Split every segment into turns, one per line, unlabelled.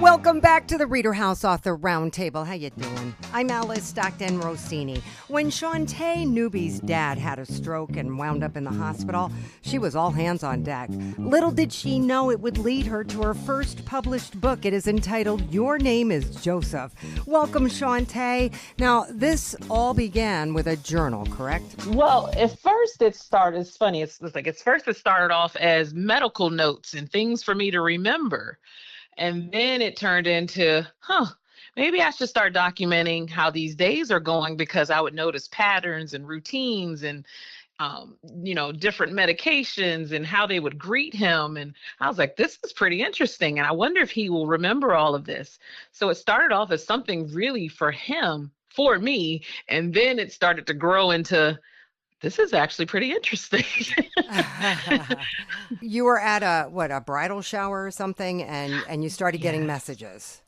Welcome back to the ReaderHouse Author Roundtable. How you doing? I'm Alice Stockton Rossini. When Shaunte Newby's dad had a stroke and wound up in the hospital, she was all hands on deck. Little did she know it would lead her to her first published book. It is entitled Your Name is Joseph. Welcome, Shaunte. Now, this all began with a journal, correct?
Well, at first it started, it's funny, it's like at first it started off as medical notes and things for me to remember. And then it turned into, maybe I should start documenting how these days are going, because I would notice patterns and routines and, different medications and how they would greet him. And I was like, this is pretty interesting. And I wonder if he will remember all of this. So it started off as something really for him, for me. And then it started to grow into, this is actually pretty interesting.
You were at a bridal shower or something, and you started getting messages.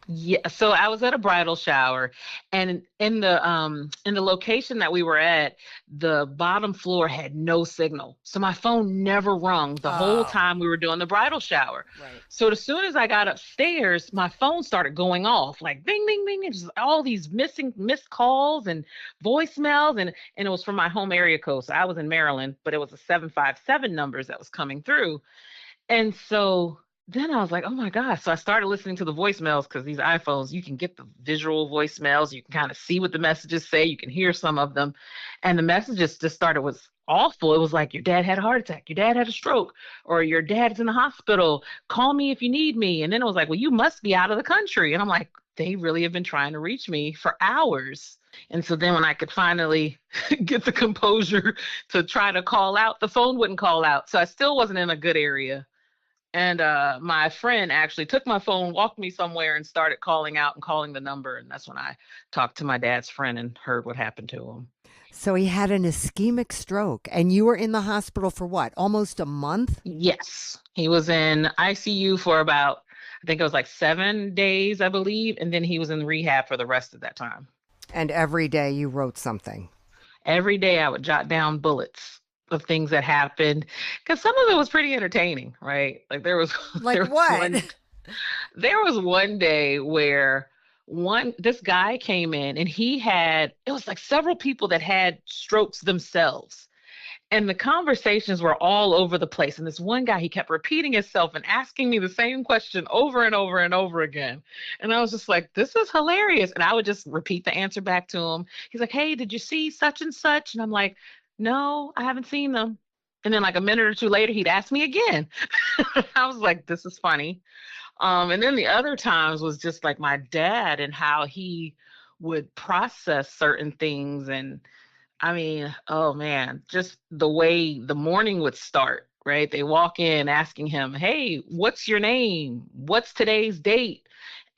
Yeah, so I was at a bridal shower, and in the location that we were at, the bottom floor had no signal. So my phone never rung the whole time we were doing the bridal shower. Right. So as soon as I got upstairs, my phone started going off, like bing, bing, bing, and just all these missed calls and voicemails, and it was from my home area code. So I was in Maryland, but it was a 757 numbers that was coming through. And so then I was like, oh my gosh. So I started listening to the voicemails, because these iPhones, you can get the visual voicemails. You can kind of see what the messages say. You can hear some of them. And the messages just started, was awful. It was like, your dad had a heart attack. Your dad had a stroke, or your dad's in the hospital. Call me if you need me. And then it was like, well, you must be out of the country. And I'm like, they really have been trying to reach me for hours. And so then when I could finally get the composure to try to call out, the phone wouldn't call out. So I still wasn't in a good area. And my friend actually took my phone, walked me somewhere, and started calling out and calling the number. And that's when I talked to my dad's friend and heard what happened to him.
So he had an ischemic stroke, and you were in the hospital for what, almost a month?
Yes. He was in ICU for about, I think it was like 7 days, I believe. And then he was in rehab for the rest of that time.
And every day you wrote something?
Every day I would jot down bullets of things that happened, because some of it was pretty entertaining, right? Like there was there was one day where this guy came in, and it was like several people that had strokes themselves, and the conversations were all over the place. And this one guy, he kept repeating himself and asking me the same question over and over and over again. And I was just like, this is hilarious. And I would just repeat the answer back to him. He's like, hey, did you see such and such? And I'm like, no, I haven't seen them. And then like a minute or two later, he'd ask me again. I was like, this is funny. And then the other times was just like my dad and how he would process certain things. And I mean, oh man, just the way the morning would start, right? They walk in asking him, hey, what's your name? What's today's date?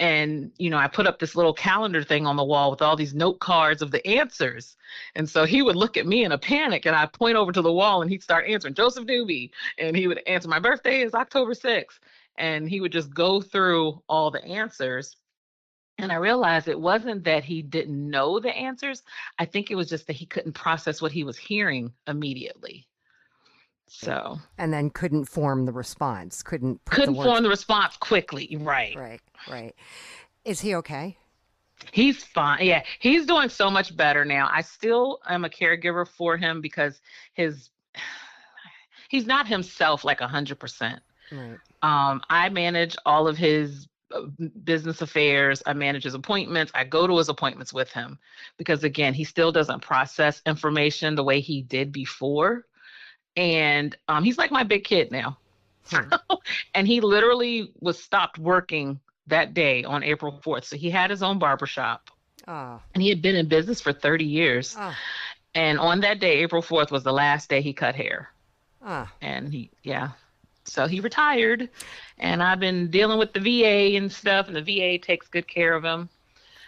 And, I put up this little calendar thing on the wall with all these note cards of the answers. And so he would look at me in a panic, and I point over to the wall, and he'd start answering Joseph Newby. And he would answer, my birthday is October 6th. And he would just go through all the answers. And I realized it wasn't that he didn't know the answers. I think it was just that he couldn't process what he was hearing immediately. So.
And then couldn't form the response. Couldn't
form the response quickly. Right.
Right. Is he okay?
He's fine. Yeah, he's doing so much better now. I still am a caregiver for him, because he's not himself like 100%.
Right.
I manage all of his business affairs. I manage his appointments. I go to his appointments with him, because again, he still doesn't process information the way he did before. And he's like my big kid now. And he literally was stopped working that day on April 4th. So he had his own barbershop. And he had been in business for 30 years. And on that day, April 4th was the last day he cut hair. And so he retired. And I've been dealing with the VA and stuff, and the VA takes good care of him.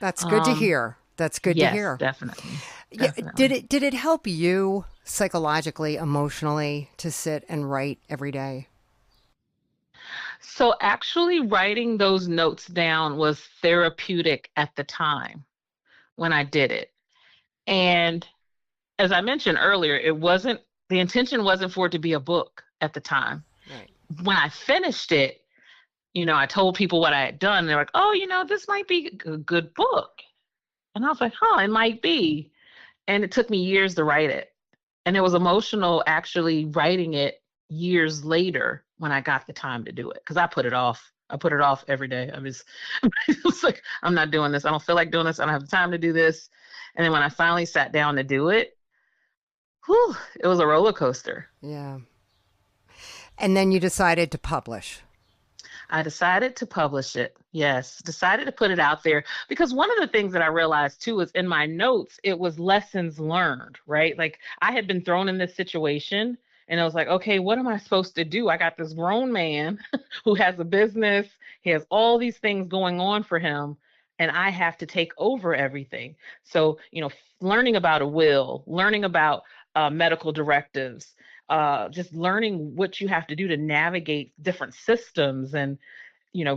That's good to hear. That's good to hear.
Definitely.
Yeah, did it help you psychologically, emotionally, to sit and write every day?
So actually writing those notes down was therapeutic at the time when I did it. And as I mentioned earlier, the intention wasn't for it to be a book at the time.
Right.
When I finished it, I told people what I had done. And they're like, oh, this might be a good book. And I was like, huh, it might be. And it took me years to write it. And it was emotional actually writing it years later when I got the time to do it. Because I put it off. I put it off every day. It was like, I'm not doing this. I don't feel like doing this. I don't have the time to do this. And then when I finally sat down to do it, whew, it was a roller coaster.
Yeah. And then you decided to publish.
I decided to publish it. Yes, decided to put it out there because one of the things that I realized too is in my notes, it was lessons learned, right? Like I had been thrown in this situation and I was like, okay, what am I supposed to do? I got this grown man who has a business, he has all these things going on for him, and I have to take over everything. So, learning about a will, learning about medical directives, just learning what you have to do to navigate different systems and,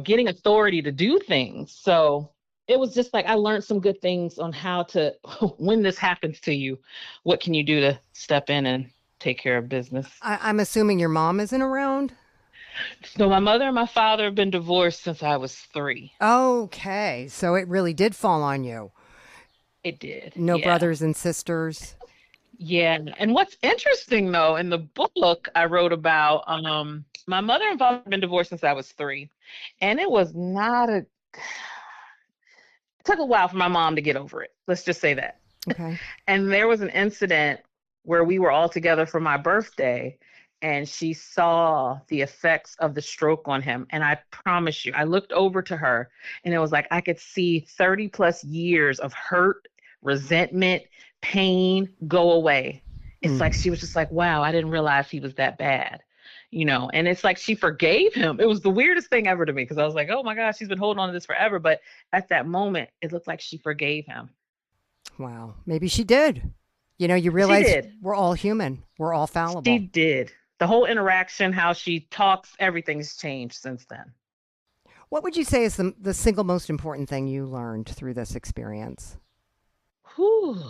getting authority to do things. So it was just like I learned some good things on how to, when this happens to you, what can you do to step in and take care of business?
I'm assuming your mom isn't around?
So my mother and my father have been divorced since I was 3.
Okay. So it really did fall on you.
It did.
No
Yeah.
brothers and sisters?
Yeah. And what's interesting though, in the book I wrote about, my mother and father have been divorced since I was 3. And it was not it took a while for my mom to get over it. Let's just say that.
Okay.
And there was an incident where we were all together for my birthday and she saw the effects of the stroke on him. And I promise you, I looked over to her and it was like I could see 30 plus years of hurt, resentment, pain go away. It's like she was just like, wow, I didn't realize he was that bad. And it's like she forgave him. It was the weirdest thing ever to me because I was like, oh my gosh, she's been holding on to this forever. But at that moment, it looked like she forgave him.
Wow. Maybe she did. You
She
realize
did.
we're all human. We're all
She
fallible.
did. The whole interaction, how she talks, everything's changed since then.
What would you say is the single most important thing you learned through this experience?
Whew.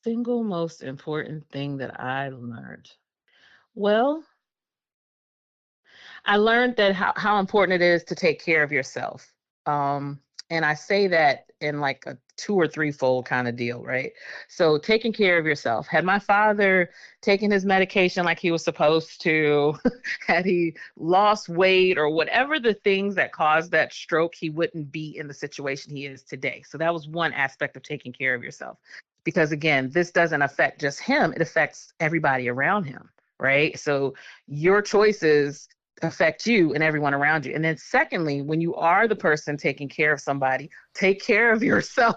Single most important thing that I learned. Well, I learned that how important it is to take care of yourself. Um, and I say that in like a 2 or 3-fold kind of deal, right? So taking care of yourself. Had my father taken his medication like he was supposed to, had he lost weight or whatever the things that caused that stroke, he wouldn't be in the situation he is today. So that was one aspect of taking care of yourself. Because again, this doesn't affect just him, it affects everybody around him, right? So your choices affect you and everyone around you. And then secondly, when you are the person taking care of somebody, take care of yourself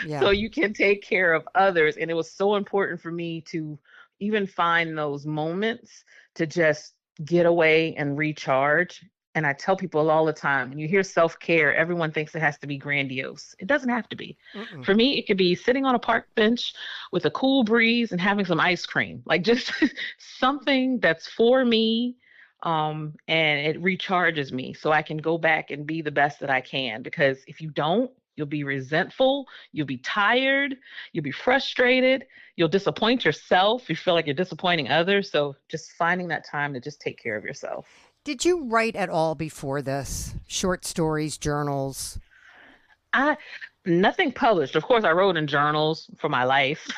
Yeah.
so you can take care of others. And it was so important for me to even find those moments to just get away and recharge. And I tell people all the time, when you hear self-care, everyone thinks it has to be grandiose. It doesn't have to be.
Mm-mm.
For me, it could be sitting on a park bench with a cool breeze and having some ice cream, like just something that's for me, and it recharges me so I can go back and be the best that I can. Because if you don't, you'll be resentful, you'll be tired, you'll be frustrated, you'll disappoint yourself, you feel like you're disappointing others. So just finding that time to just take care of yourself.
Did you write at all before this? Short stories, journals?
I Nothing published. Of course, I wrote in journals for my life.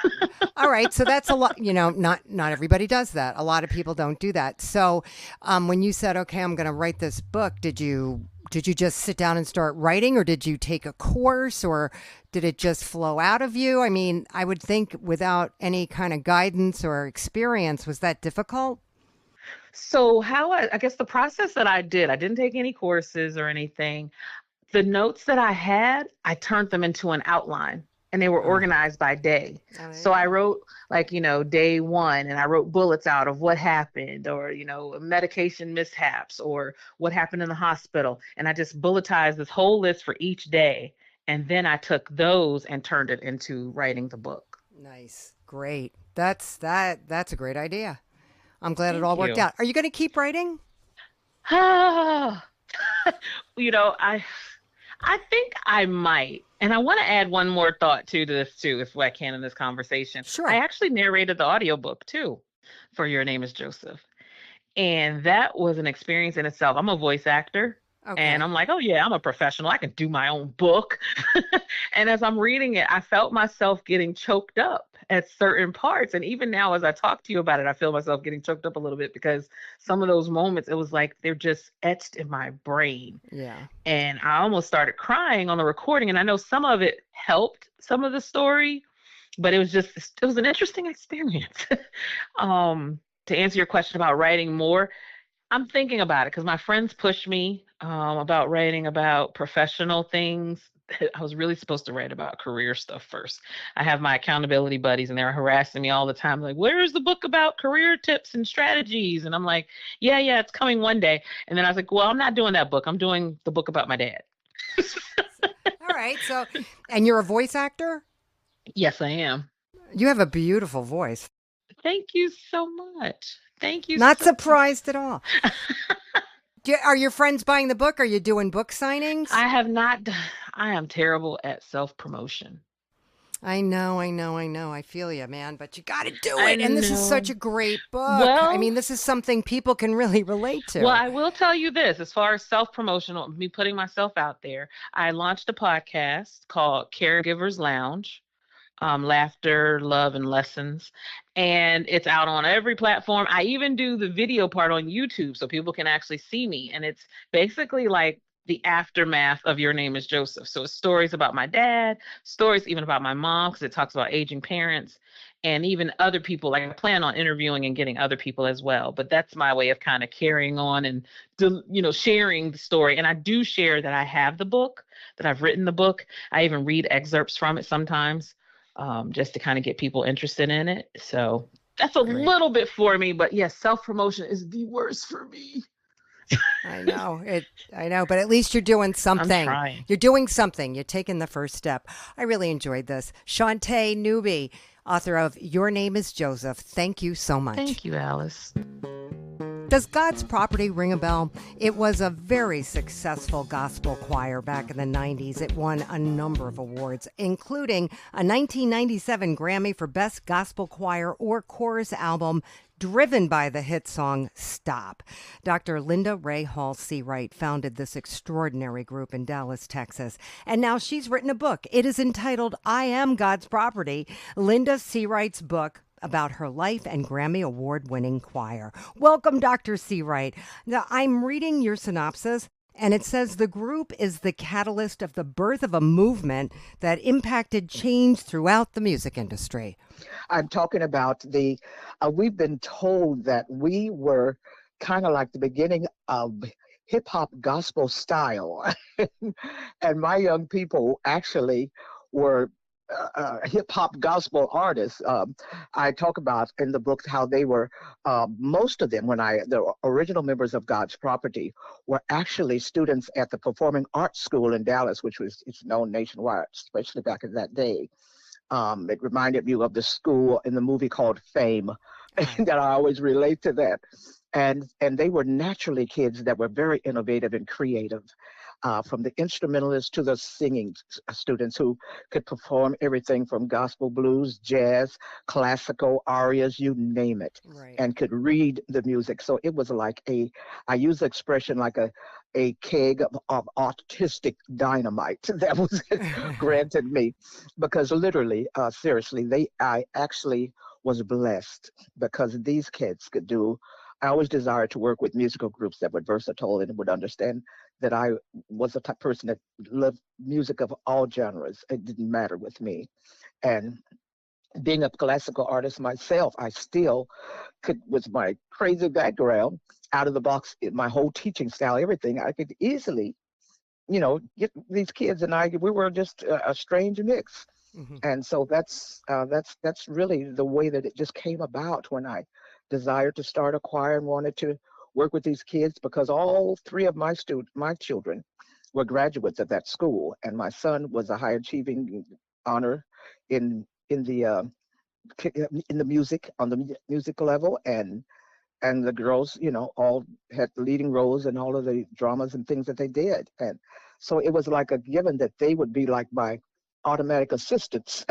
All right, so that's a lot. Not everybody does that. A lot of people don't do that. So, when you said, "Okay, I'm going to write this book," did you just sit down and start writing, or did you take a course, or did it just flow out of you? I mean, I would think without any kind of guidance or experience, was that difficult?
So how I guess the process that I did, I didn't take any courses or anything. The notes that I had, I turned them into an outline and they were
Oh,
organized by day.
oh, there you
So I
go.
wrote like, day 1 and I wrote bullets out of what happened or, medication mishaps or what happened in the hospital. And I just bulletized this whole list for each day. And then I took those and turned it into writing the book.
Nice, great. That's a great idea. I'm glad it all
Thank
worked
you.
out. Are you going to keep writing?
Ah, you know, I I think I might. And I want to add one more thought to this too, if I can in this conversation. I
Sure.
actually narrated the audiobook too for Your Name is Joseph. And that was an experience in itself. I'm a voice actor. And
Okay.
I'm like, oh, yeah, I'm a professional. I can do my own book. And as I'm reading it, I felt myself getting choked up at certain parts. And even now, as I talk to you about it, I feel myself getting choked up a little bit because some of those moments, it was like they're just etched in my brain.
Yeah.
And I almost started crying on the recording. And I know some of it helped some of the story, but it was an interesting experience. To answer your question about writing more, I'm thinking about it because my friends push me about writing about professional things. I was really supposed to write about career stuff first. I have my accountability buddies and they're harassing me all the time, like, where's the book about career tips and strategies? And I'm like, yeah, it's coming one day. And then I was like, well, I'm not doing that book. I'm doing the book about my dad.
All right. So, and you're a voice actor?
Yes, I am.
You have a beautiful voice.
Thank you so much. Thank you
Not
so
surprised at all. Are your friends buying the book? Are you doing book signings?
I have not, I am terrible at self promotion.
I know, I know, I know. I feel you, man, but you got to do
I
it. And this is such
know.
a great book. I
Well,
mean, this is something people can really relate
Well,
to.
I will tell you this as far as self promotional, me putting myself out there, I launched a podcast called Caregivers Lounge, Laughter, Love, and Lessons. And it's out on every platform. I even do the video part on YouTube so people can actually see me. And it's basically like the aftermath of Your Name is Joseph. So it's stories about my dad, stories even about my mom, because it talks about aging parents and even other people. Like I plan on interviewing and getting other people as well. But that's my way of kind of carrying on and, sharing the story. And I do share that I have the book, that I've written the book. I even read excerpts from it sometimes, just to kind of get people interested in it. So that's a
Great.
little bit for me, but yes, self promotion is the worst for me.
I know it. I know, but at least you're doing
I'm
something.
trying.
You're doing something. You're taking the first step. I really enjoyed this. Shaunte Newby, author of Your Name is Joseph. Thank you so much.
Thank you, Alice.
Does God's Property ring a bell? It was a very successful gospel choir back in the 90s. It won a number of awards, including a 1997 Grammy for Best Gospel Choir or Chorus Album, driven by the hit song Stop. Dr. Linda Ray Hall-Searight founded this extraordinary group in Dallas, Texas, and now she's written a book. It is entitled I Am God's Property, Linda Searight's book about her life and Grammy Award-winning choir. Welcome, Dr. Searight. Now, I'm reading your synopsis, and it says the group is the catalyst of the birth of a movement that impacted change throughout the music industry.
I'm talking about we've been told that we were kind of like the beginning of hip hop gospel style. And my young people actually were hip hop gospel artists. I talk about in the book how they were, most of them, the original members of God's Property were actually students at the Performing Arts School in Dallas, which it's known nationwide, especially back in that day. It reminded me of the school in the movie called Fame, that I always relate to that. And they were naturally kids that were very innovative and creative, from the instrumentalists to the singing students who could perform everything from gospel, blues, jazz, classical, arias, you name it,
Right.
and could read the music. So it was like I use the expression like a keg of artistic dynamite that was granted me, because literally, seriously, I actually was blessed because these kids could do. I always desired to work with musical groups that were versatile and would understand that I was the type of person that loved music of all genres. It didn't matter with me. And being a classical artist myself, I still could, with my crazy background, out of the box, my whole teaching style, everything, I could easily, get these kids and we were just a strange mix.
Mhm.
And so that's really the way that it just came about when I desired to start a choir and wanted to work with these kids, because all three of my children were graduates of that school, and my son was a high achieving honor in the music, on the music level, and the girls, all had leading roles in all of the dramas and things that they did. And so it was like a given that they would be like my automatic assistants.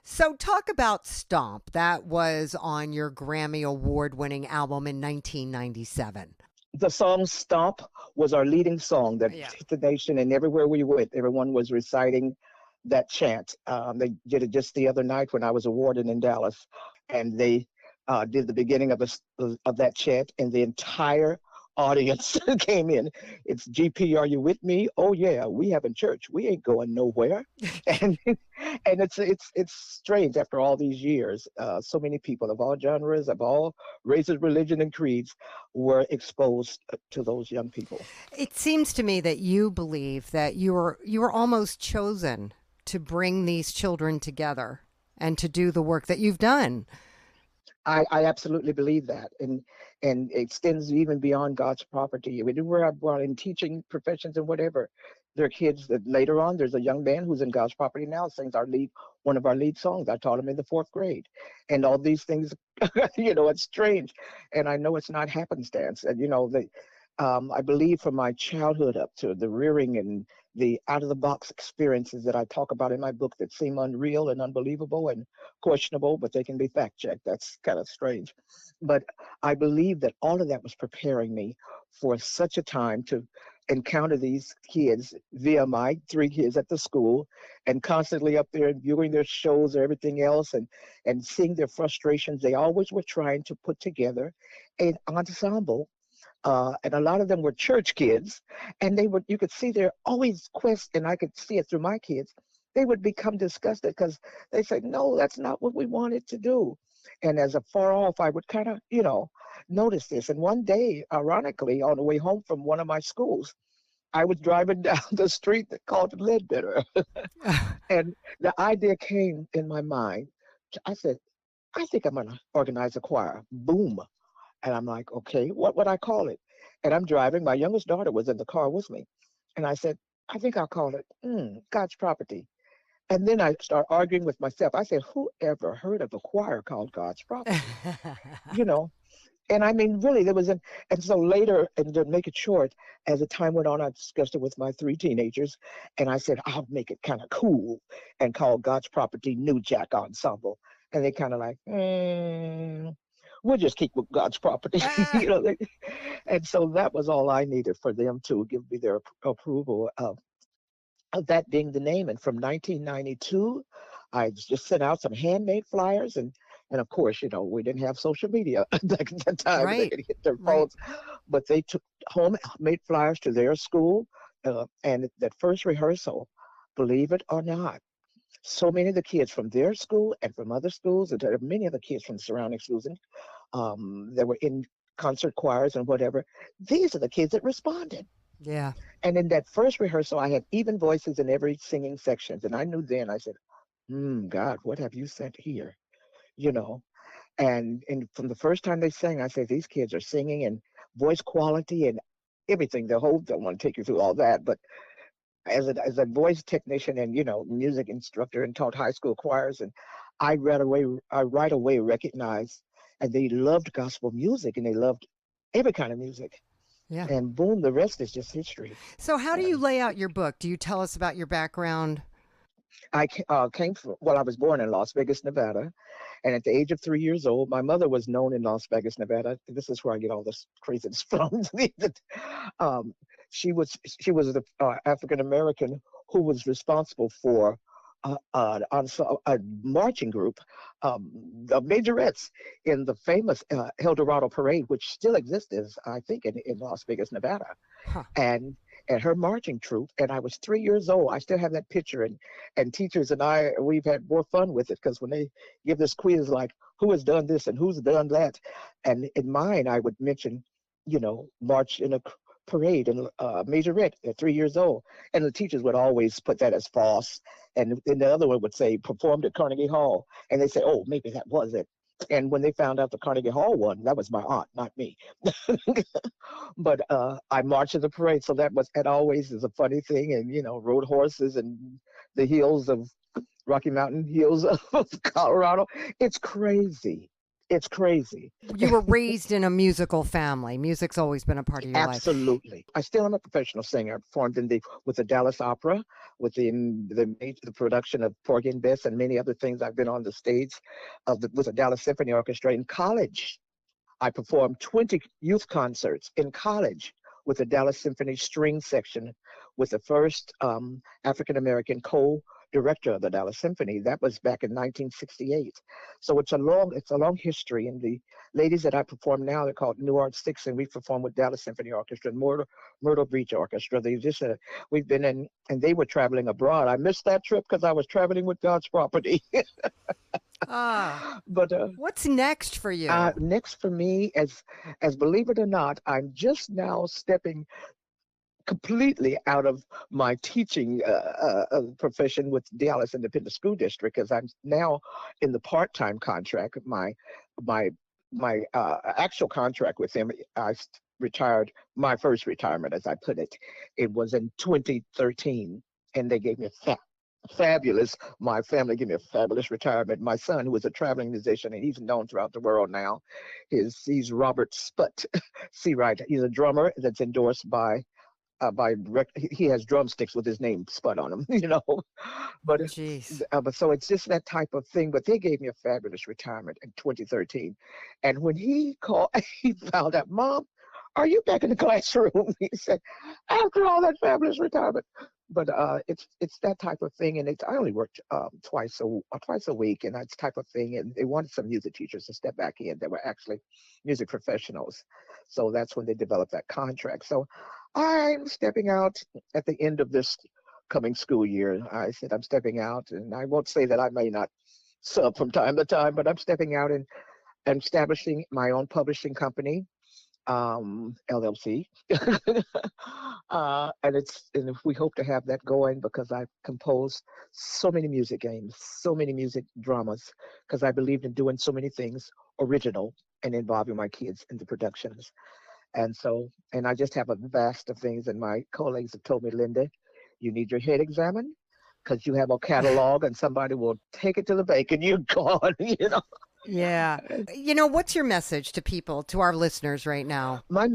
So talk about Stomp. That was on your Grammy Award-winning album in 1997.
The song Stomp was our leading song that
Yeah.
hit the nation, and everywhere we went, everyone was reciting that chant. They did it just the other night when I was awarded in Dallas, and they did the beginning of that chant, and the entire audience came in. It's GP, are you with me? Oh yeah, we having church. We ain't going nowhere. And it's strange after all these years. So many people of all genres, of all races, religion, and creeds were exposed to those young people.
It seems to me that you believe that you were almost chosen to bring these children together and to do the work that you've done.
I absolutely believe that, and it extends even beyond God's property. Where I'm brought in teaching professions and whatever, there are kids that later on. There's a young man who's in God's property now, sings one of our lead songs. I taught him in the 4th grade, and all these things. It's strange, and I know it's not happenstance. And I believe from my childhood up to the rearing and the out of the box experiences that I talk about in my book that seem unreal and unbelievable and questionable, but they can be fact checked. That's kind of strange. But I believe that all of that was preparing me for such a time to encounter these kids via my 3 kids at the school, and constantly up there and viewing their shows or everything else, and seeing their frustrations. They always were trying to put together an ensemble, and a lot of them were church kids, and you could see their always quest, and I could see it through my kids. They would become disgusted because they said, no, that's not what we wanted to do. And as a far off, I would kind of, notice this. And one day, ironically, on the way home from one of my schools, I was driving down the street that called Ledbetter. And the idea came in my mind. I said, I think I'm going to organize a choir. Boom. And I'm like, okay, what would I call it? And I'm driving. My youngest daughter was in the car with me. And I said, I think I'll call it God's Property. And then I start arguing with myself. I said, who ever heard of a choir called God's Property? you know, and I mean, really, and so later, and to make it short, as the time went on, I discussed it with my 3 teenagers, and I said, I'll make it kind of cool and call God's Property New Jack Ensemble. And they kind of like, we'll just keep with God's Property.
Ah,
And so that was all I needed for them to give me their approval of that being the name. And from 1992, I just sent out some handmade flyers, and of course, we didn't have social media back at the time. They
right,
could hit their
right.
phones, but they took homemade flyers to their school, and that first rehearsal, believe it or not, so many of the kids from their school and from other schools, and there are many other kids from surrounding schools, and that were in concert choirs and whatever. These are the kids that responded.
Yeah.
And in that first rehearsal, I had even voices in every singing section. And I knew then, I said, God, what have you sent here? You know, and from the first time they sang, I said, these kids are singing, and voice quality and everything. Don't want to take you through all that, but as a voice technician and music instructor, and taught high school choirs, and I right away recognized, and they loved gospel music, and they loved every kind of music.
Yeah.
And boom, the rest is just history.
So how do you
And
lay out your book? Do you tell us about your background?
I came from, I was born in Las Vegas, Nevada. And at the age of 3 years old, my mother was known in Las Vegas, Nevada. This is where I get all this craziness from. um, she was the African American who was responsible for a marching group of majorettes in the famous El Dorado Parade, which still exists, I think, in Las Vegas, Nevada.
Huh.
And her marching troupe, and I was 3 years old. I still have that picture, and teachers and we've had more fun with it, because when they give this quiz like who has done this and who's done that, and in mine I would mention, march in a parade and majorette at 3 years old, and the teachers would always put that as false, and then the other one would say performed at Carnegie Hall, and they say, oh, maybe that was it. And when they found out the Carnegie Hall one, that was my aunt, not me. But I marched in the parade, so that always is a funny thing. And rode horses and the hills of Rocky Mountain hills of Colorado. It's crazy. It's crazy.
You were raised in a musical family. Music's always been a part of your life.
Absolutely. I still am a professional singer. I performed with the Dallas Opera, within the production of Porgy and Bess and many other things. I've been on the stage with the Dallas Symphony Orchestra in college. I performed 20 youth concerts in college with the Dallas Symphony string section, with the first African-American co-director of the Dallas Symphony. That was back in 1968. So it's a long history. And the ladies that I perform now, they're called New Art Six, and we perform with Dallas Symphony Orchestra and Myrtle Beach Orchestra. We've been in, and they were traveling abroad. I missed that trip because I was traveling with God's property. But
what's next for you?
Next for me, as believe it or not, I'm just now stepping completely out of my teaching profession with Dallas Independent School District, because I'm now in the part-time contract. My actual contract with them, I retired, my first retirement, as I put it. It was in 2013, and they gave me my family gave me a fabulous retirement. My son, who was a traveling musician, and he's known throughout the world now, he's Robert Searight. He's a drummer that's endorsed by he has drumsticks with his name Spud on them, But so it's just that type of thing. But they gave me a fabulous retirement in 2013, and when he called, he found out, "Mom, are you back in the classroom?" He said, "After all that fabulous retirement." But it's that type of thing, and I only worked twice a week, and that's type of thing. And they wanted some music teachers to step back in that were actually music professionals, so that's when they developed that contract. So I'm stepping out at the end of this coming school year. I said I'm stepping out, and I won't say that I may not sub from time to time, but I'm stepping out and establishing my own publishing company, LLC. And we hope to have that going, because I've composed so many music games, so many music dramas, because I believed in doing so many things original and involving my kids in the productions. And I just have a vast of things, and my colleagues have told me, "Linda, you need your head examined, because you have a catalog and somebody will take it to the bank and you're gone."
Yeah. What's your message to people, to our listeners right now?
My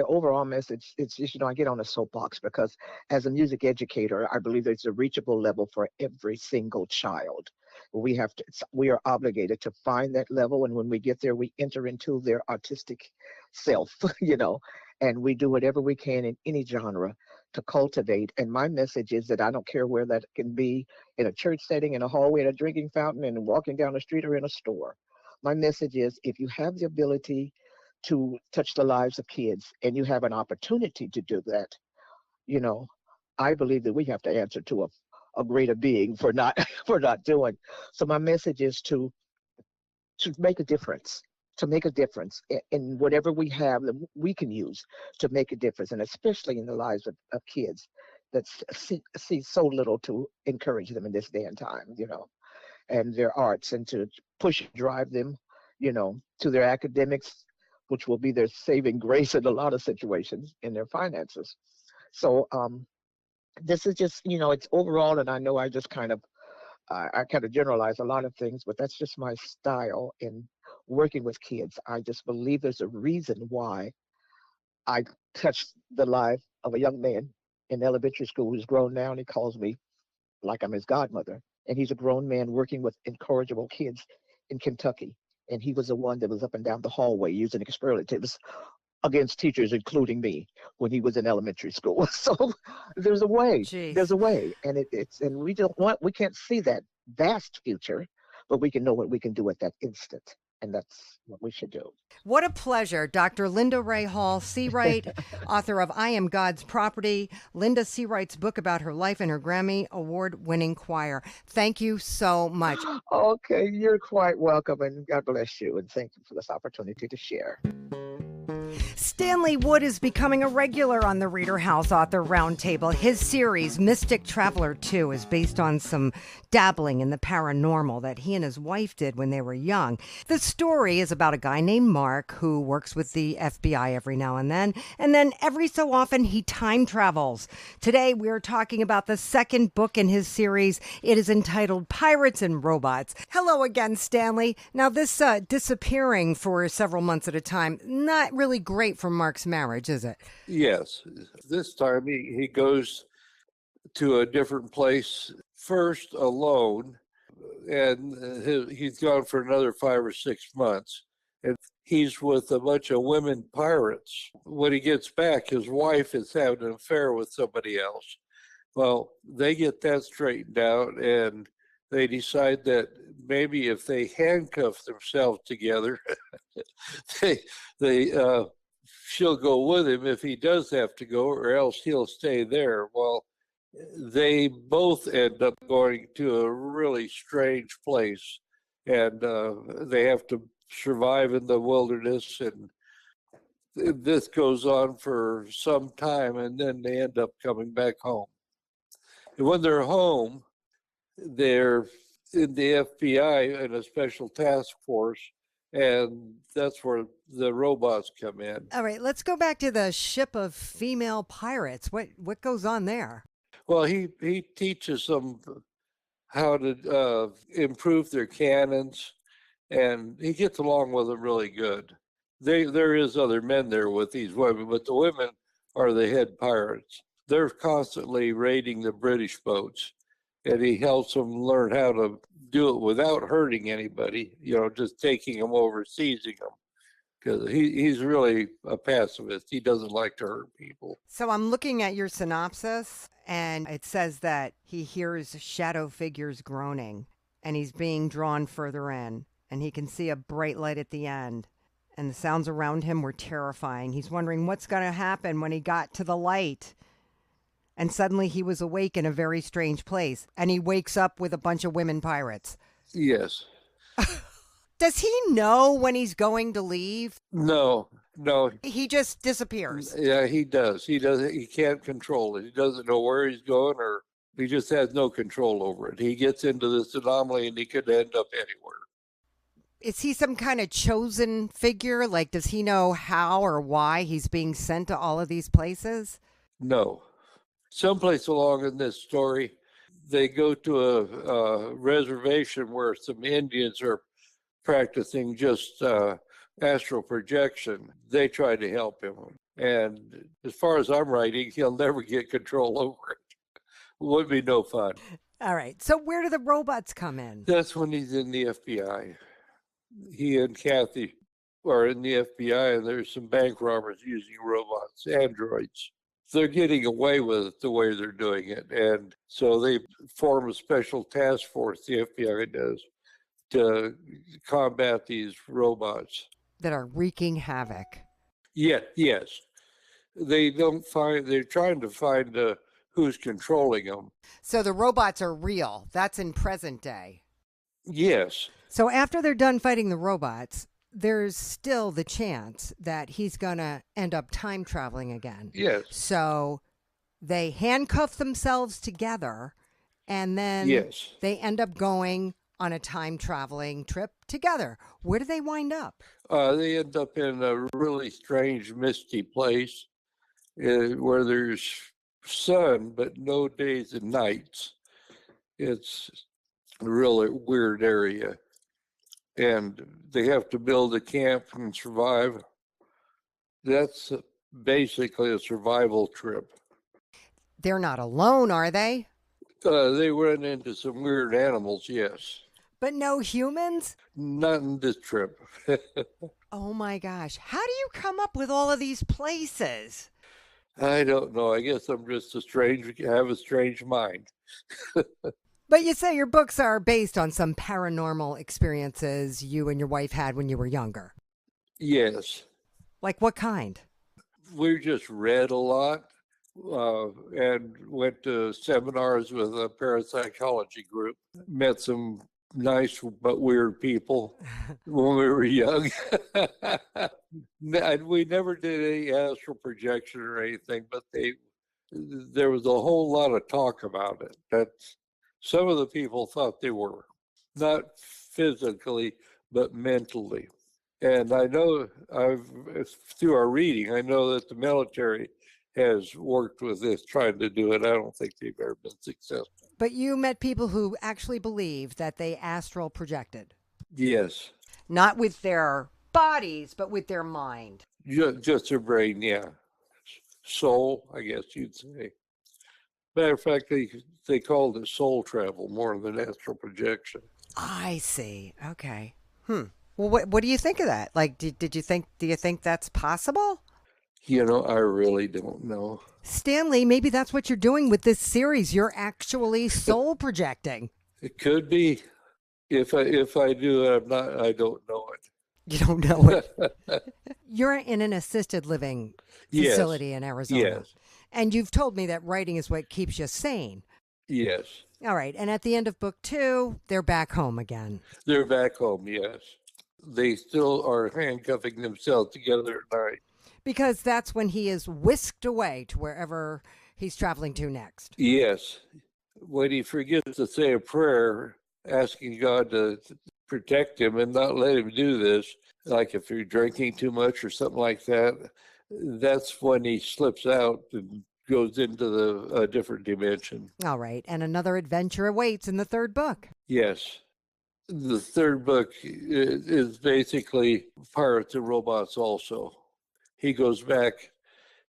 overall message is just, I get on a soapbox, because as a music educator, I believe there's a reachable level for every single child. We are obligated to find that level, and when we get there, we enter into their artistic self, and we do whatever we can in any genre to cultivate. And my message is that I don't care where that can be, in a church setting, in a hallway, at a drinking fountain, and walking down the street, or in a store. My message is, if you have the ability to touch the lives of kids, and you have an opportunity to do that, I believe that we have to answer to a greater being for not doing. So my message is to make a difference, in whatever we have that we can use to make a difference, and especially in the lives of kids that see so little to encourage them in this day and time, and their arts, and to push and drive them, to their academics, which will be their saving grace in a lot of situations, in their finances. So this is just, it's overall, and I know I just kind of generalize a lot of things, but that's just my style in working with kids. I just believe there's a reason why I touched the life of a young man in elementary school who's grown now, and he calls me like I'm his godmother. And he's a grown man working with incorrigible kids in Kentucky. And he was the one that was up and down the hallway using expletives against teachers, including me, when he was in elementary school. So there's a way.
Jeez.
There's a way, and and we can't see that vast future, but we can know what we can do at that instant, and that's what we should do.
What a pleasure. Dr. Linda Ray Hall-Searight, author of I Am God's Property, Linda Searight's book about her life and her Grammy Award-winning choir. Thank you so much.
Okay, you're quite welcome, and God bless you, and thank you for this opportunity to share.
Stanley Wood is becoming a regular on the ReaderHouse Author Roundtable. His series, Mystic Traveler 2, is based on some dabbling in the paranormal that he and his wife did when they were young. The story is about a guy named Mark who works with the FBI every now and then every so often he time travels. Today we are talking about the second book in his series. It is entitled Pirates and Robots. Hello again, Stanley. Now this disappearing for several months at a time, not really great for Mark's marriage, is it?
Yes. This time he goes to a different place first alone, and he's gone for another 5 or 6 months. And he's with a bunch of women pirates. When he gets back, his wife is having an affair with somebody else. Well, they get that straightened out, and they decide that maybe if they handcuff themselves together, they she'll go with him if he does have to go, or else he'll stay there. Well, they both end up going to a really strange place, and they have to survive in the wilderness, and this goes on for some time, and then they end up coming back home. And when they're home, they're in the FBI in a special task force, and that's where the robots come in.
All right, let's go back to the ship of female pirates. What goes on there?
Well, he teaches them how to improve their cannons, and he gets along with them really good. There is other men there with these women, but the women are the head pirates. They're constantly raiding the British boats, and he helps them learn how to do it without hurting anybody, just taking them over, seizing them. Because he's really a pacifist. He doesn't like to hurt people.
So I'm looking at your synopsis, and it says that he hears shadow figures groaning, and he's being drawn further in, and he can see a bright light at the end, and the sounds around him were terrifying. He's wondering what's going to happen when he got to the light. And suddenly he was awake in a very strange place, and he wakes up with a bunch of women pirates.
Yes.
Does he know when he's going to leave?
No.
He just disappears.
Yeah, he does. He can't control it. He doesn't know where he's going, or he just has no control over it. He gets into this anomaly, and he could end up anywhere.
Is he some kind of chosen figure? Like, does he know how or why he's being sent to all of these places?
No. Someplace along in this story, they go to a reservation where some Indians are practicing just astral projection. They try to help him. And as far as I'm writing, he'll never get control over it. Would be no fun.
All right. So where do the robots come in?
That's when he's in the FBI. He and Kathy are in the FBI, and there's some bank robbers using robots, androids. They're getting away with it the way they're doing it. And so they form a special task force, the FBI does, to combat these robots.
That are wreaking havoc.
Yes. They're trying to find who's controlling them.
So the robots are real. That's in present day.
Yes.
So after they're done fighting the robots, there's still the chance that he's going to end up time traveling again.
Yes.
So they handcuff themselves together, and then they end up going on a time traveling trip together. Where do they wind up?
They end up in a really strange, misty place where there's sun, but no days and nights. It's a really weird area. And they have to build a camp and survive. That's basically a survival trip.
They're not alone, are they?
They run into some weird animals, yes.
But no humans?
Not in this trip.
Oh my gosh. How do you come up with all of these places?
I don't know. I guess I'm just have a strange mind.
But you say your books are based on some paranormal experiences you and your wife had when you were younger.
Yes.
Like what kind?
We just read a lot and went to seminars with a parapsychology group. Met some nice but weird people when we were young. We never did any astral projection or anything, but there was a whole lot of talk about it. Some of the people thought they were, not physically, but mentally. And I know through our reading, I know that the military has worked with this, trying to do it. I don't think they've ever been successful.
But you met people who actually believe that they astral projected.
Yes.
Not with their bodies, but with their mind.
Just their brain, yeah. Soul, I guess you'd say. Matter of fact, they called it soul travel more than astral projection.
I see. Okay. Well, what do you think of that? Like, do you think that's possible?
I really don't know.
Stanley, maybe that's what you're doing with this series. You're actually soul projecting.
It could be. If I do, I don't know
You don't know it. You're in an assisted living
Yes.
facility in Arizona.
Yes.
And you've told me that writing is what keeps you sane.
Yes.
All right. And at the end of book 2, they're back home again.
They're back home, yes. They still are handcuffing themselves together at night.
Because that's when he is whisked away to wherever he's traveling to next.
Yes. When he forgets to say a prayer, asking God to protect him and not let him do this, like if you're drinking too much or something like that, that's when he slips out and goes into a different dimension.
All right. And another adventure awaits in the 3rd book.
Yes. The 3rd book is basically Pirates and Robots also. He goes back.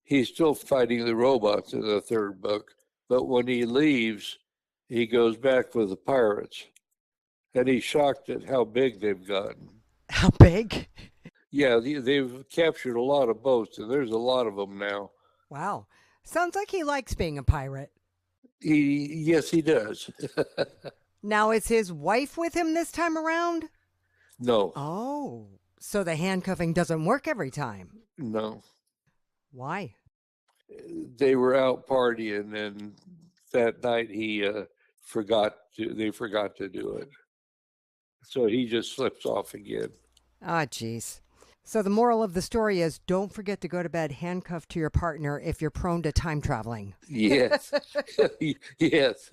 He's still fighting the robots in the 3rd book, but when he leaves, he goes back with the pirates. And he's shocked at how big they've gotten.
How big?
Yeah, they've captured a lot of boats, and there's a lot of them now.
Wow. Sounds like he likes being a pirate.
Yes, he does.
Now, is his wife with him this time around?
No.
Oh, so the handcuffing doesn't work every time.
No.
Why?
They were out partying, and that night they forgot to do it. So he just slips off again.
Ah, geez. So the moral of the story is don't forget to go to bed handcuffed to your partner if you're prone to time traveling.
Yes. Yes.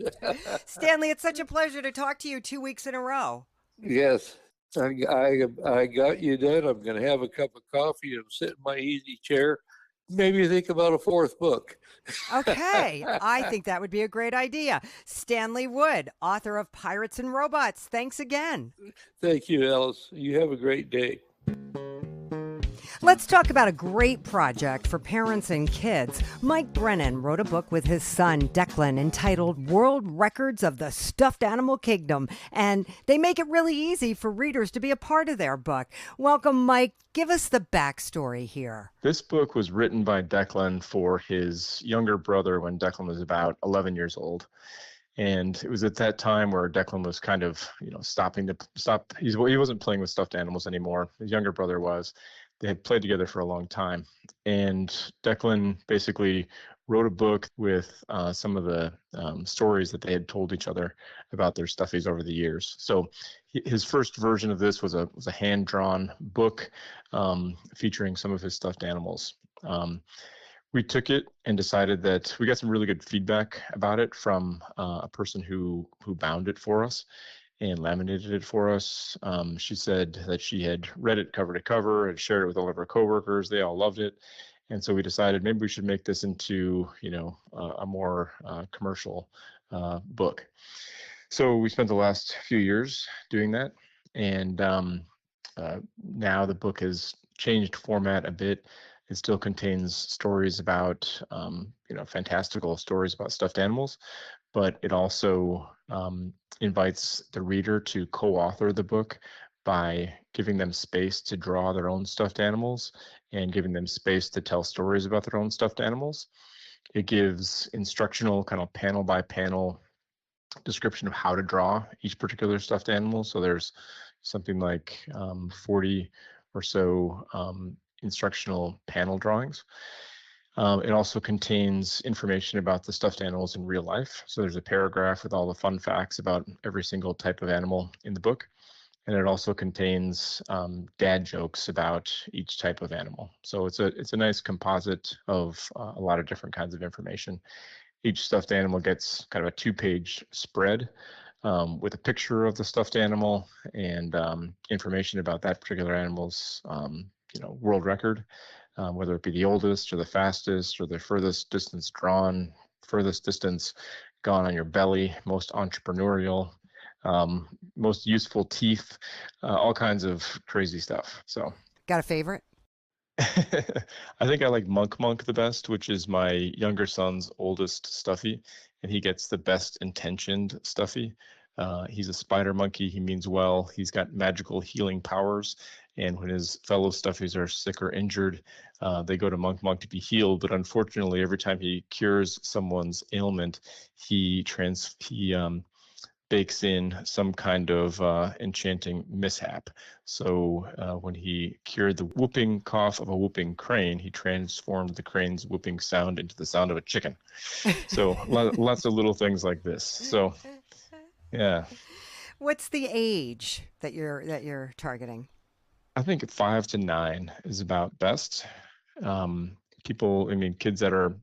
Stanley, it's such a pleasure to talk to you 2 weeks in a row.
Yes. I got you done. I'm going to have a cup of coffee and sit in my easy chair. Maybe think about a 4th book.
Okay. I think that would be a great idea. Stanley Wood, author of Pirates and Robots. Thanks again.
Thank you, Alice. You have a great day.
Let's talk about a great project for parents and kids. Mike Brennan wrote a book with his son, Declan, entitled World Records of the Stuffed Animal Kingdom, and they make it really easy for readers to be a part of their book. Welcome, Mike. Give us the backstory here.
This book was written by Declan for his younger brother when Declan was about 11 years old. And it was at that time where Declan was kind of, stopping. He wasn't playing with stuffed animals anymore. His younger brother was. They had played together for a long time. And Declan basically wrote a book with some of the stories that they had told each other about their stuffies over the years. So his first version of this was a hand-drawn book featuring some of his stuffed animals. We took it and decided that we got some really good feedback about it from a person who bound it for us and laminated it for us. She said that she had read it cover to cover and shared it with all of her coworkers. They all loved it. And so we decided maybe we should make this into, a more commercial book. So we spent the last few years doing that. And now the book has changed format a bit. It still contains stories about, fantastical stories about stuffed animals, but it also invites the reader to co-author the book by giving them space to draw their own stuffed animals and giving them space to tell stories about their own stuffed animals. It gives instructional kind of panel by panel description of how to draw each particular stuffed animal. So there's something like 40 or so instructional panel drawings. It also contains information about the stuffed animals in real life. So there's a paragraph with all the fun facts about every single type of animal in the book. And it also contains dad jokes about each type of animal. So it's a nice composite of a lot of different kinds of information. Each stuffed animal gets kind of a 2-page spread with a picture of the stuffed animal and information about that particular animal's world record, whether it be the oldest or the fastest or the furthest distance drawn, furthest distance gone on your belly, most entrepreneurial, most useful teeth, all kinds of crazy stuff. So,
got a favorite?
I think I like Monk the best, which is my younger son's oldest stuffy, and he gets the best intentioned stuffy. He's a spider monkey. He means well. He's got magical healing powers. And when his fellow stuffies are sick or injured, they go to Monk Monk to be healed. But unfortunately, every time he cures someone's ailment, he bakes in some kind of enchanting mishap. So when he cured the whooping cough of a whooping crane, he transformed the crane's whooping sound into the sound of a chicken. So lots of little things like this. So yeah.
What's the age that you're targeting?
I think 5 to 9 is about best. Kids that are,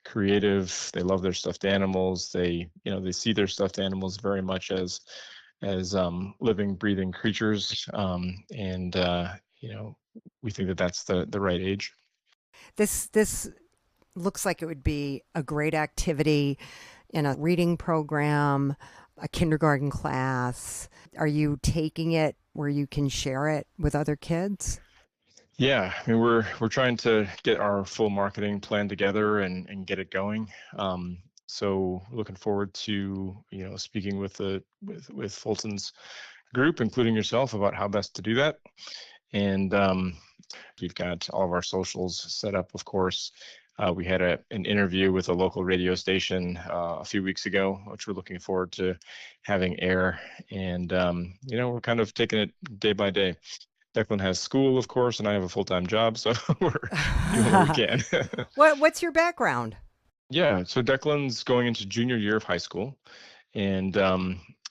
creative, they love their stuffed animals. They see their stuffed animals very much as living, breathing creatures. We think that that's the right age.
This looks like it would be a great activity in a reading program, a kindergarten class. Are you taking it where you can share it with other kids?
Yeah, we're trying to get our full marketing plan together and get it going. So looking forward to speaking with Fulton's group, including yourself, about how best to do that. And we've got all of our socials set up, of course. We had an interview with a local radio station a few weeks ago, which we're looking forward to having air. And, we're kind of taking it day by day. Declan has school, of course, and I have a full-time job, so we're doing what we can.
What's your background?
Yeah, so Declan's going into junior year of high school, and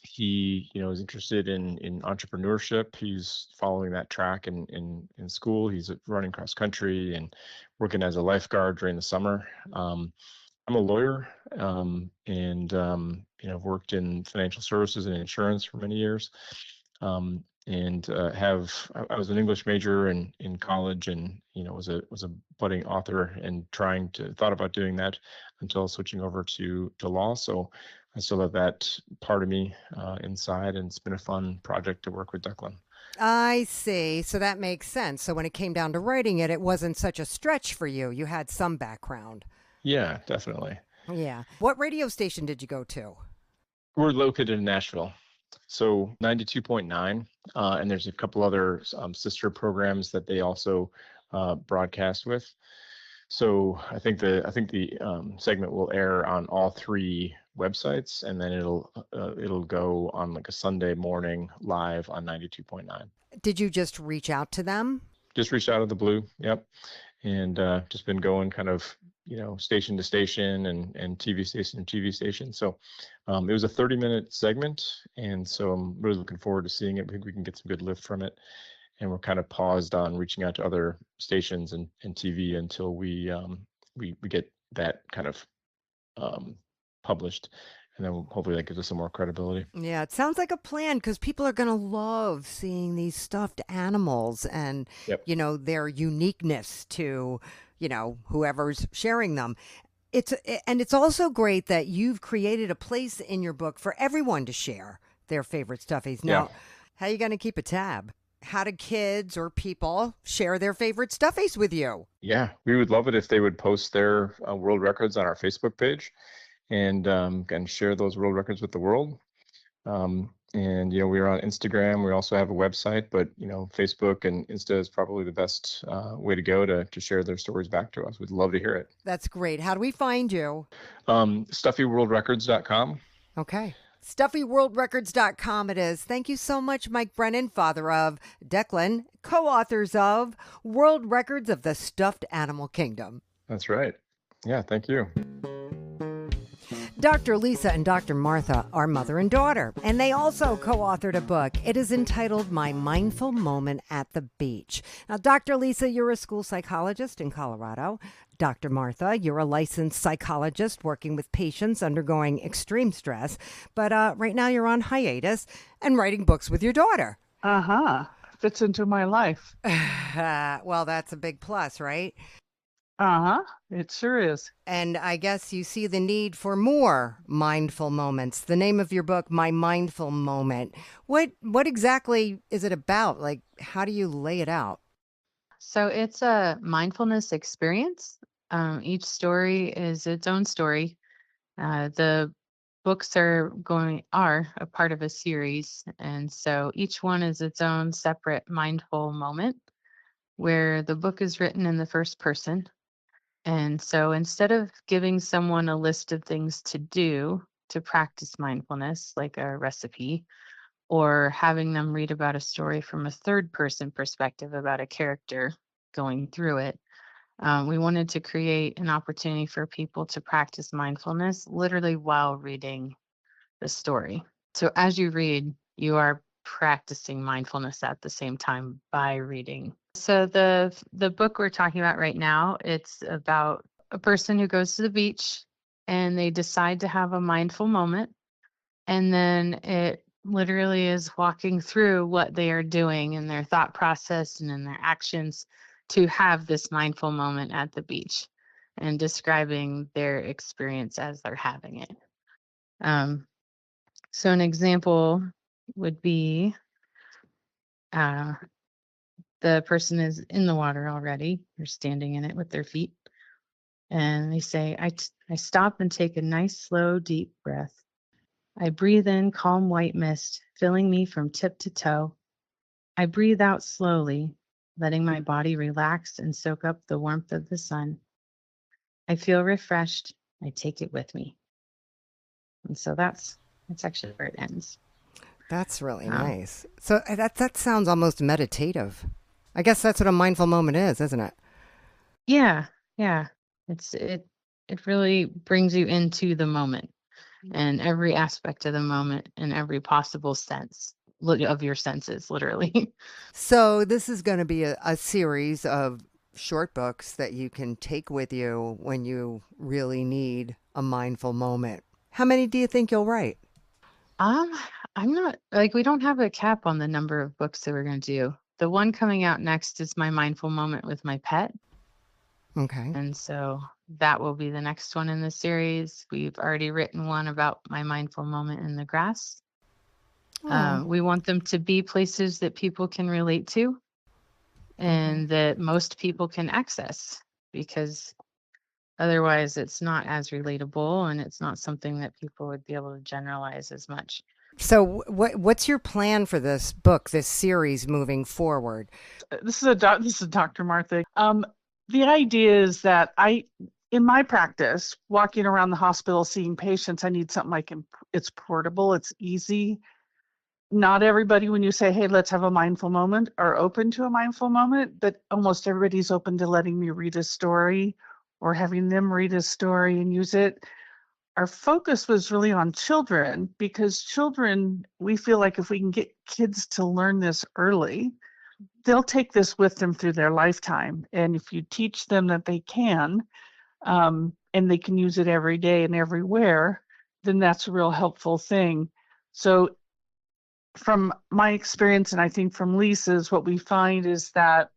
he, is interested in entrepreneurship. He's following that track in school. He's running cross country and working as a lifeguard during the summer. I'm a lawyer, and I've worked in financial services and insurance for many years. I was an English major in college, and was a budding author and thought about doing that until switching over to law. So I still have that part of me inside, and it's been a fun project to work with Declan.
I see. So that makes sense. So when it came down to writing it, it wasn't such a stretch for you. You had some background.
Yeah, definitely.
Yeah. What radio station did you go to?
We're located in Nashville. So 92.9, and there's a couple other sister programs that they also broadcast with. So I think the segment will air on all 3 websites, and then it'll go on like a Sunday morning live on 92.9.
Did you just reach out to them?
Just reached out of the blue. Yep. And just been going kind of, station to station and TV station to TV station. So it was a 30-minute segment. And so I'm really looking forward to seeing it. I think we can get some good lift from it. And we're kind of paused on reaching out to other stations and TV until we get that kind of published. And then hopefully that gives us some more credibility.
Yeah, it sounds like a plan, because people are going to love seeing these stuffed animals and,
Yep.
Their uniqueness to, whoever's sharing them. It's also great that you've created a place in your book for everyone to share their favorite stuffies. Now, How are you going to keep a tab? How do kids or people share their favorite stuffies with you?
Yeah, we would love it if they would post their world records on our Facebook page and share those world records with the world. We're on Instagram. We also have a website, but Facebook and Insta is probably the best way to go to share their stories back to us. We'd love to hear it.
That's great. How do we find you?
StuffyWorldRecords.com.
Okay. StuffyWorldRecords.com it is. Thank you so much, Mike Brennan, father of Declan, co-authors of World Records of the Stuffed Animal Kingdom.
That's right. Yeah, thank you.
Dr. Lisa and Dr. Martha are mother and daughter, and they also co-authored a book. It is entitled My Mindful Moment at the Beach. Now, Dr. Lisa, you're a school psychologist in Colorado. Dr. Martha, you're a licensed psychologist working with patients undergoing extreme stress, but right now you're on hiatus and writing books with your daughter.
Fits into my life.
Well, that's a big plus, right?
It sure is.
And I guess you see the need for more mindful moments. The name of your book, My Mindful Moment. What exactly is it about? Like, how do you lay it out?
So it's a mindfulness experience. Each story is its own story. The books are a part of a series, and so each one is its own separate mindful moment where the book is written in the first person. And so instead of giving someone a list of things to do to practice mindfulness, like a recipe, or having them read about a story from a third person perspective about a character going through it, we wanted to create an opportunity for people to practice mindfulness literally while reading the story. So as you read, you are practicing mindfulness at the same time by reading. So the book we're talking about right now, it's about a person who goes to the beach and they decide to have a mindful moment, and then it literally is walking through what they are doing in their thought process and in their actions to have this mindful moment at the beach, and describing their experience as they're having it. So an example would be the person is in the water already. They're standing in it with their feet. And they say, I stop and take a nice, slow, deep breath. I breathe in calm white mist, filling me from tip to toe. I breathe out slowly, letting my body relax and soak up the warmth of the sun. I feel refreshed. I take it with me. And so that's actually where it ends.
That's really nice. So that sounds almost meditative. I guess that's what a mindful moment is, isn't it?
Yeah. It really brings you into the moment and every aspect of the moment in every possible sense of your senses, literally.
So this is going to be a series of short books that you can take with you when you really need a mindful moment. How many do you think you'll write?
I'm not we don't have a cap on the number of books that we're going to do. The one coming out next is my mindful moment with my pet.
Okay.
And so that will be the next one in the series. We've already written one about my mindful moment in the grass. We want them to be places that people can relate to and that most people can access, because otherwise it's not as relatable and it's not something that people would be able to generalize as much.
So what's your plan for this book, this series moving forward?
This is Dr. Martha. The idea is that in my practice, walking around the hospital, seeing patients, I need something it's portable, it's easy. Not everybody, when you say, hey, let's have a mindful moment, are open to a mindful moment, but almost everybody's open to letting me read a story or having them read a story and use it. Our focus was really on children, because children, we feel like if we can get kids to learn this early, they'll take this with them through their lifetime. And if you teach them that they can, and they can use it every day and everywhere, then that's a real helpful thing. So from my experience, and I think from Lisa's, what we find is that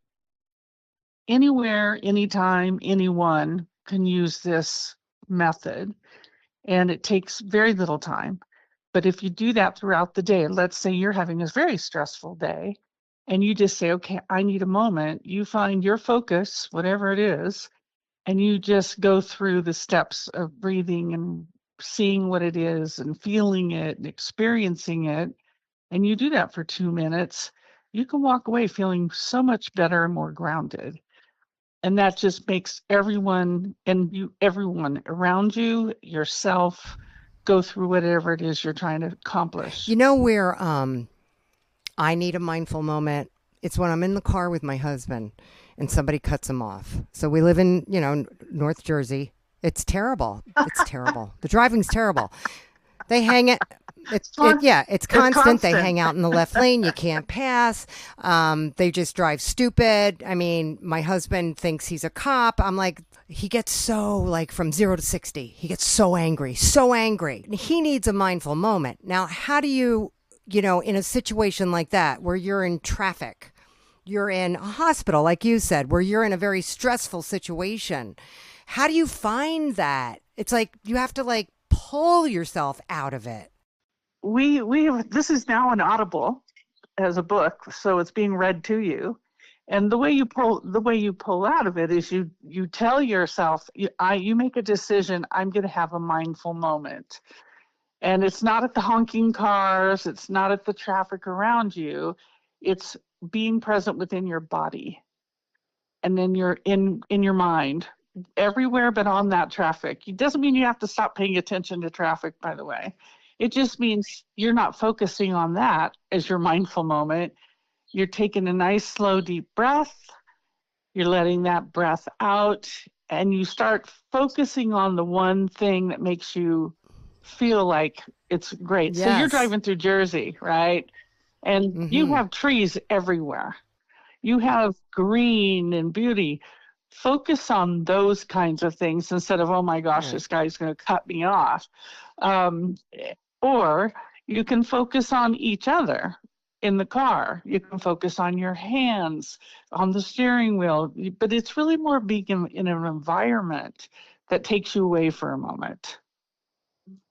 anywhere, anytime, anyone can use this method, and it takes very little time. But if you do that throughout the day, let's say you're having a very stressful day, and you just say, okay, I need a moment, you find your focus, whatever it is, and you just go through the steps of breathing and seeing what it is and feeling it and experiencing it, and you do that for 2 minutes, you can walk away feeling so much better and more grounded. And that just makes everyone around you, yourself, go through whatever it is you're trying to accomplish.
You know where I need a mindful moment? It's when I'm in the car with my husband and somebody cuts him off. So we live in, North Jersey. It's terrible. It's terrible. The driving's terrible. They hang it. It's constant. They hang out in the left lane. You can't pass. They just drive stupid. I mean, my husband thinks he's a cop. I'm like, he gets so from 0 to 60. He gets so angry. He needs a mindful moment. Now, how do you, in a situation like that where you're in traffic, you're in a hospital, like you said, where you're in a very stressful situation, how do you find that? It's like you have to pull yourself out of it.
This is now an Audible as a book, so it's being read to you. And the way you pull out of it is you tell yourself, you make a decision, I'm going to have a mindful moment. And it's not at the honking cars. It's not at the traffic around you. It's being present within your body. And then you're in your mind, everywhere but on that traffic. It doesn't mean you have to stop paying attention to traffic, by the way. It just means you're not focusing on that as your mindful moment. You're taking a nice, slow, deep breath. You're letting that breath out, and you start focusing on the one thing that makes you feel like it's great.
Yes.
So you're driving through Jersey, right? And you have trees everywhere. You have green and beauty. Focus on those kinds of things instead of, oh my gosh, this guy's going to cut me off. Or you can focus on each other in the car. You can focus on your hands, on the steering wheel. But it's really more being in an environment that takes you away for a moment.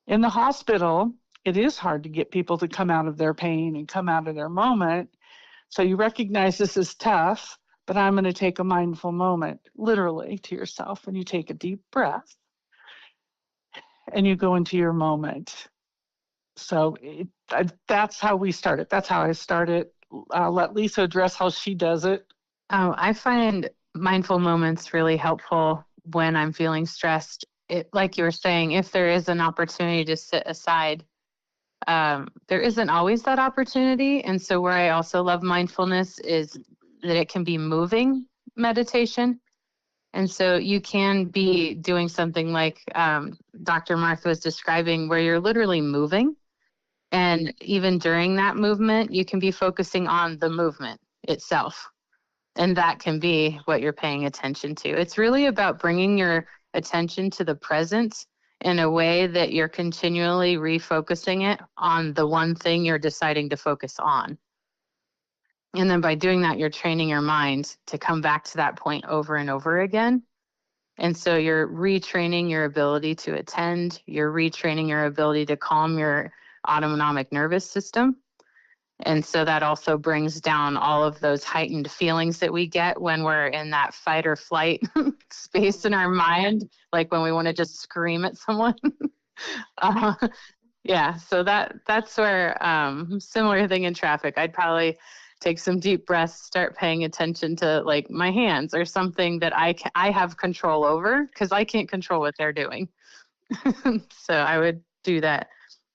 In the hospital, it is hard to get people to come out of their pain and come out of their moment. So you recognize this is tough, but I'm going to take a mindful moment, literally, to yourself. And you take a deep breath and you go into your moment. So that's how we start it. That's how I start it. I'll let Lisa address how she does it.
Oh, I find mindful moments really helpful when I'm feeling stressed. Like you were saying, if there is an opportunity to sit aside, there isn't always that opportunity. And so where I also love mindfulness is that it can be moving meditation. And so you can be doing something like Dr. Martha was describing, where you're literally moving. And even during that movement, you can be focusing on the movement itself. And that can be what you're paying attention to. It's really about bringing your attention to the present in a way that you're continually refocusing it on the one thing you're deciding to focus on. And then by doing that, you're training your mind to come back to that point over and over again. And so you're retraining your ability to attend, you're retraining your ability to calm your autonomic nervous system. And so that also brings down all of those heightened feelings that we get when we're in that fight or flight space in our mind, like when we want to just scream at someone. Yeah, so that's where similar thing in traffic. I'd probably take some deep breaths, start paying attention to like my hands or something that I have control over, because I can't control what they're doing. So I would do that.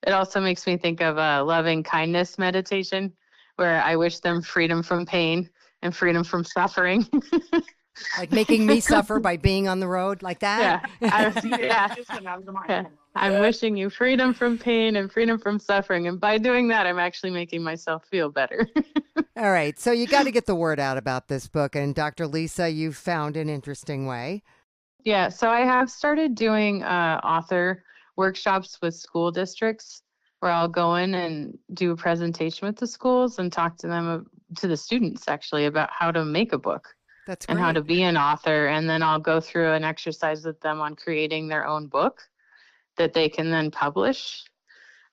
It also makes me think of a loving kindness meditation, where I wish them freedom from pain and freedom from suffering.
Like making me suffer by being on the road like that?
Yeah. I'm wishing you freedom from pain and freedom from suffering. And by doing that, I'm actually making myself feel better.
All right. So you got to get the word out about this book. And Dr. Lisa, you've found an interesting way.
Yeah. So I have started doing author workshops with school districts, where I'll go in and do a presentation with the schools and talk to them, to the students actually, about how to make a book.
That's great.
And how to be an author. And then I'll go through an exercise with them on creating their own book that they can then publish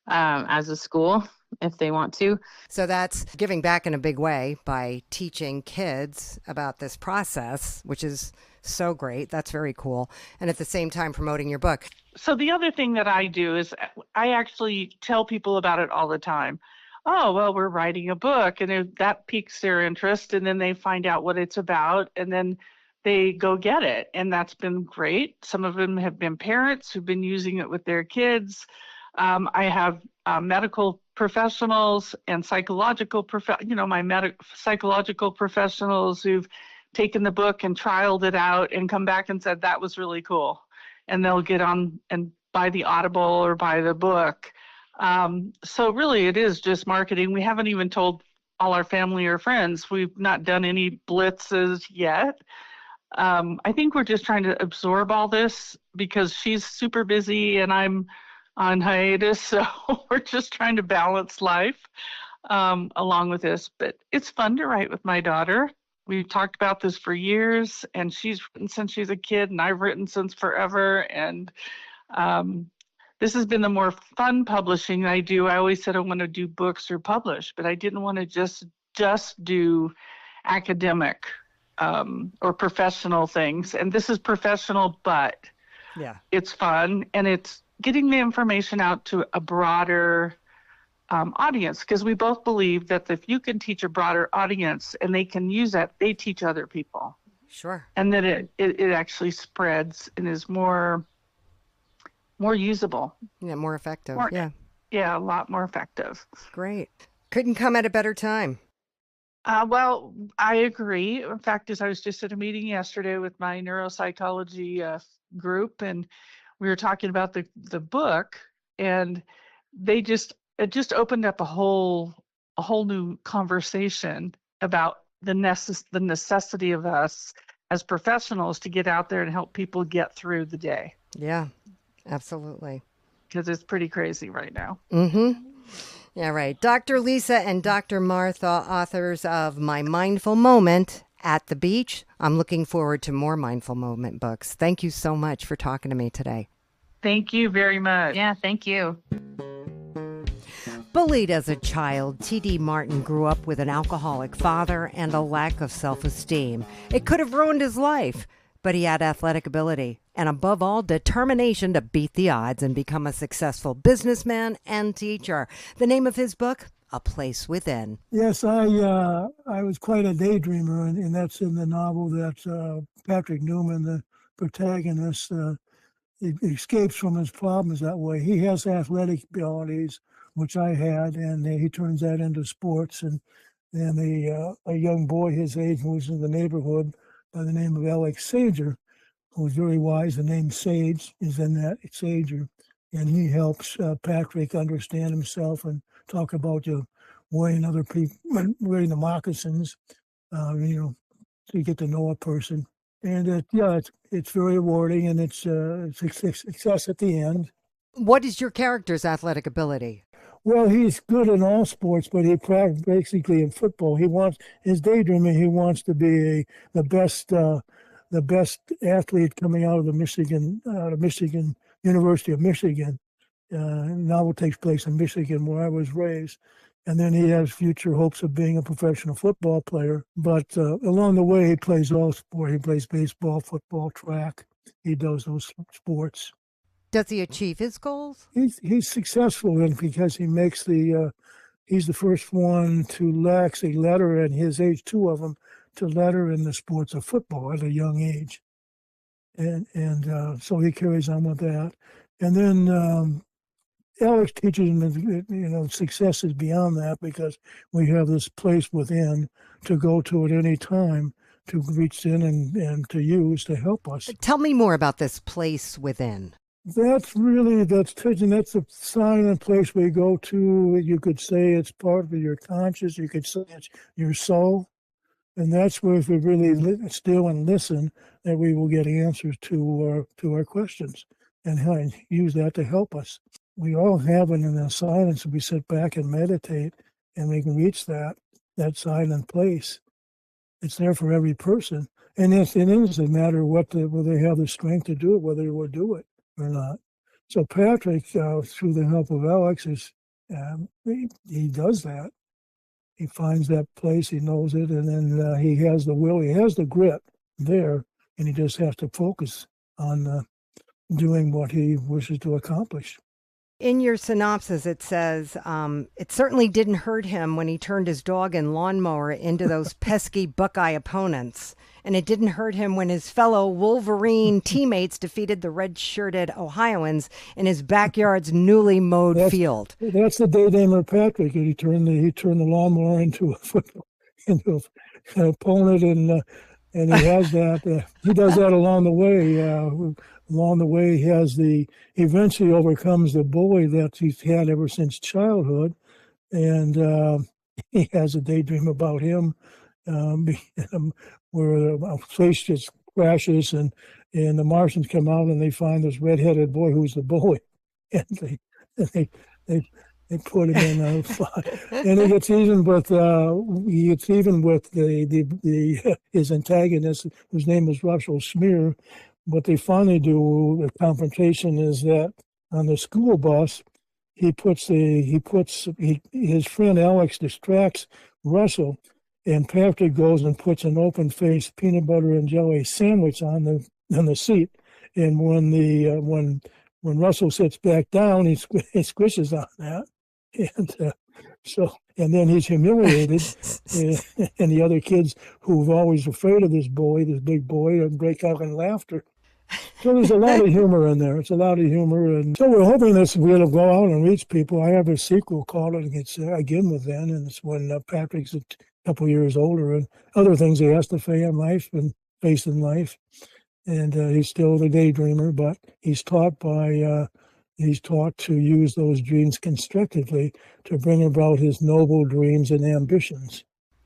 as a school if they want to.
So that's giving back in a big way by teaching kids about this process, which is so great. That's very cool. And at the same time, promoting your book.
So the other thing that I do is I actually tell people about it all the time. Oh, well, we're writing a book, and that piques their interest, and then they find out what it's about, and then they go get it. And that's been great. Some of them have been parents who've been using it with their kids. I have medical professionals and psychological psychological professionals who've taken the book and trialed it out and come back and said that was really cool. And they'll get on and buy the Audible or buy the book. So really it is just marketing. We haven't even told all our family or friends. We've not done any blitzes yet. I think we're just trying to absorb all this because she's super busy and I'm on hiatus. So we're just trying to balance life along with this. But it's fun to write with my daughter. We've talked about this for years, and she's written since she's a kid, and I've written since forever. And this has been the more fun publishing I do. I always said I want to do books or publish, but I didn't want to just do academic or professional things. And this is professional, but
yeah,
it's fun, and it's getting the information out to a broader audience, because we both believe that if you can teach a broader audience and they can use that, they teach other people.
Sure.
And that it actually spreads and is more usable.
Yeah, more effective.
Yeah, a lot more effective.
Great. Couldn't come at a better time.
Well, I agree. In fact, I was just at a meeting yesterday with my neuropsychology group, and we were talking about the book, and it just opened up a whole new conversation about the necessity of us as professionals to get out there and help people get through the day.
Yeah, absolutely.
Because it's pretty crazy right now.
Mm-hmm. Yeah, right. Dr. Lisa and Dr. Martha, authors of My Mindful Moment at the Beach. I'm looking forward to more Mindful Moment books. Thank you so much for talking to me today.
Thank you very much.
Yeah, thank you.
Bullied as a child, T.D. Martin grew up with an alcoholic father and a lack of self-esteem. It could have ruined his life, but he had athletic ability and, above all, determination to beat the odds and become a successful businessman and teacher. The name of his book, A Place Within.
Yes, I was quite a daydreamer, and that's in the novel that Patrick Newman, the protagonist, he escapes from his problems that way. He has athletic abilities, which I had, and he turns that into sports. And a young boy his age who was in the neighborhood by the name of Alex Sager, who's very wise. The name Sage is in that, Sager. And he helps Patrick understand himself and talk about wearing other people, wearing the moccasins, to get to know a person. And it's very rewarding, and it's success at the end.
What is your character's athletic ability?
Well, he's good in all sports, but he basically in football. His daydreaming. He wants to be the best athlete coming out of Michigan, University of Michigan. Novel takes place in Michigan, where I was raised. And then he has future hopes of being a professional football player. But along the way, he plays all sports. He plays baseball, football, track. He does those sports.
Does he achieve his goals?
He's successful because he makes he's the first one to actually letter at his age, two of them, to letter in the sports of football at a young age. And so he carries on with that. And then Alex teaches him that, success is beyond that, because we have this place within to go to at any time, to reach in and to use to help us.
Tell me more about this place within.
That's a silent place we go to. You could say it's part of your conscious. You could say it's your soul. And that's where, if we really still and listen, that we will get answers to our questions and use that to help us. We all have it in the silence. We sit back and meditate, and we can reach that silent place. It's there for every person. And it is a matter of whether they have the strength to do it, whether they will do it or not. So Patrick, through the help of Alex, he does that. He finds that place, he knows it, and then he has the will, he has the grit there, and he just has to focus on doing what he wishes to accomplish.
In your synopsis, it says, it certainly didn't hurt him when he turned his dog and lawnmower into those pesky Buckeye opponents. And it didn't hurt him when his fellow Wolverine teammates defeated the red-shirted Ohioans in his backyard's newly mowed field.
That's the daydreamer Patrick. He turned the lawnmower into an opponent, and he has that. He does that along the way. Along the way, he eventually overcomes the bully that he's had ever since childhood, and he has a daydream about him, where a place just crashes, and the Martians come out and they find this red-headed boy who's the bully, and they put him in a spot, and he gets even with his antagonist, whose name is Russell Smear. What they finally do, the confrontation, is that on the school bus, his friend Alex distracts Russell, and Patrick goes and puts an open-faced peanut butter and jelly sandwich on the seat. And when when Russell sits back down, he squishes on that. And and then he's humiliated. And the other kids who've always afraid of this big boy, break out in laughter. So there's a lot of humor in there. It's a lot of humor. And so we're hoping this will go out and reach people. I have a sequel called it. It's Again with Then, and it's when Patrick's a couple years older and other things he has to face in life. And he's still the daydreamer, but he's taught to use those dreams constructively to bring about his noble dreams and ambitions.